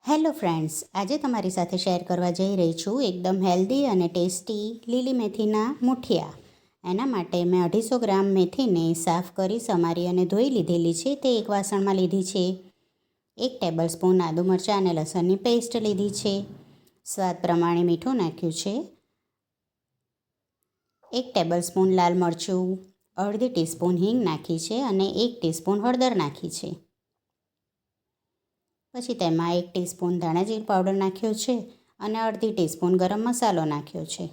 Hello friends, આજે તમારી સાથે શેર કરવા જઈ રહી છું એકદમ હેલ્ધી અને ટેસ્ટી લીલી મેથીના મુઠિયા. એના માટે મેં 250 ગ્રામ મેથીને સાફ કરી સમારી અને ધોઈ લીધેલી છે. તે એક વાસણમાં લીધી છે. 1 ટેબલસ્પૂન આદુ મરચાં અને લસણની પેસ્ટ લીધી છે. સ્વાદ પ્રમાણે મીઠું નાખ્યું છે. 1 ટેબલસ્પૂન લાલ મરચું, અડધી ટીસ્પૂન હિંગ નાખી છે અને 1 ટીસ્પૂન હળદર નાખી છે. પછી તેમાં 1 ટીસ્પૂન ધાણાજીરું પાવડર નાખ્યો છે અને અડધી ટીસ્પૂન ગરમ મસાલો નાખ્યો છે.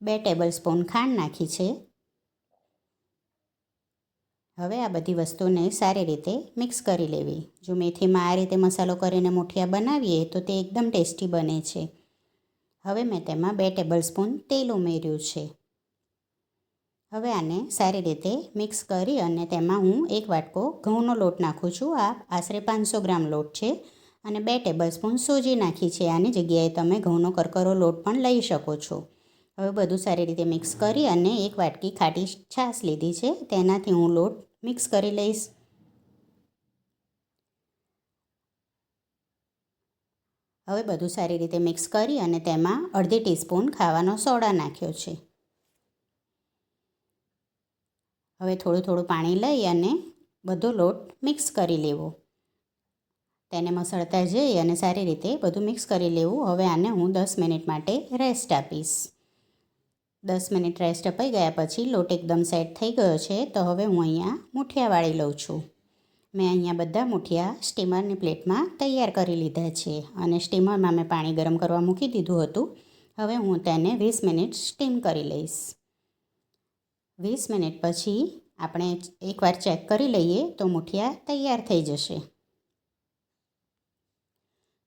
2 ટેબલસ્પૂન ખાંડ નાખી છે. હવે આ બધી વસ્તુને સારી રીતે મિક્સ કરી લેવી. જો મેથીમાં આ રીતે મસાલો કરીને મુઠિયા બનાવીએ તો તે એકદમ ટેસ્ટી બને છે. હવે મેં તેમાં 2 ટેબલસ્પૂન તેલ ઉમેર્યું છે. હવે આને સારી રીતે મિક્સ કરી અને તેમાં હું 1 વાટકો ઘઉંનો લોટ નાખું છું. આ આશરે 500 ગ્રામ લોટ છે અને 2 ટેબલસ્પૂન સોજી નાખી છે. આની જગ્યાએ તમે ઘઉંનો કરકરો લોટ પણ લઈ શકો છો. હવે બધું સારી રીતે મિક્સ કરી અને 1 વાટકી ખાટી છાશ લીધી છે. તેનાથી હું લોટ મિક્સ કરી લઈશ. હવે બધું સારી રીતે મિક્સ કરી અને તેમાં અડધી ટીસ્પૂન ખાવાનો સોડા નાખ્યો છે. હવે થોડું પાણી લઈ અને બધો લોટ મિક્સ કરી લેવો. તેને મસળતા જઈ અને સારી રીતે બધું મિક્સ કરી લેવું. હવે આને હું 10 મિનિટ માટે રેસ્ટ આપીશ. 10 મિનિટ રેસ્ટ અપાઈ ગયા પછી લોટ એકદમ સેટ થઈ ગયો છે. તો હવે હું અહીંયા મુઠિયા વાળી લઉં છું. મેં અહીંયા બધા મુઠિયા સ્ટીમરની પ્લેટમાં તૈયાર કરી લીધા છે અને સ્ટીમરમાં મેં પાણી ગરમ કરવા મૂકી દીધું હતું. હવે હું તેને 20 મિનિટ સ્ટીમ કરી લઈશ. 20 મિનિટ પછી આપણે એકવાર ચેક કરી લઈએ તો મુઠિયા તૈયાર થઈ જશે.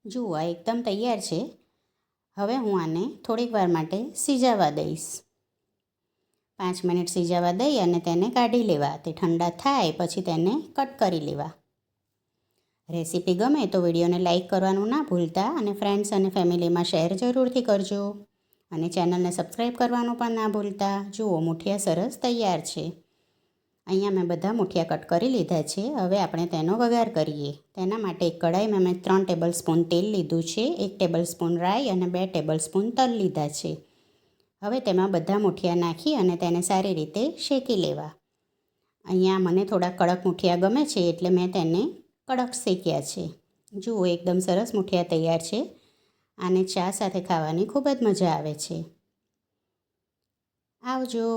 જુઓ, આ એકદમ તૈયાર છે. હવે હું આને થોડીક વાર માટે સિજાવા દઈશ. 5 મિનિટ સિજાવા દઈ અને તેને કાઢી લેવા. તે ઠંડા થાય પછી તેને કટ કરી લેવા. રેસીપી ગમે તો વિડીયોને લાઇક કરવાનું ના ભૂલતા અને ફ્રેન્ડ્સ અને ફેમિલીમાં શેર જરૂરથી કરજો અને ચેનલને સબસ્ક્રાઈબ કરવાનું પણ ના ભૂલતા. જુઓ, મુઠિયા સરસ તૈયાર છે. અહીંયા મેં બધા મુઠિયા કટ કરી લીધા છે. હવે આપણે તેનો વઘાર કરીએ. તેના માટે એક કઢાઈમાં મેં 3 ટેબલસ્પૂન તેલ લીધું છે. 1 ટેબલસ્પૂન રાઈ અને 2 ટેબલસ્પૂન તલ લીધા છે. હવે તેમાં બધા મુઠિયા નાખી અને તેને સારી રીતે શેકી લેવા. અહીંયા મને થોડા કડક મુઠિયા ગમે છે એટલે મેં તેને કડક શેક્યા છે. જુઓ, એકદમ સરસ મુઠિયા તૈયાર છે. આને ચા સાથે ખાવાની ખૂબ જ મજા આવે છે. આવજો.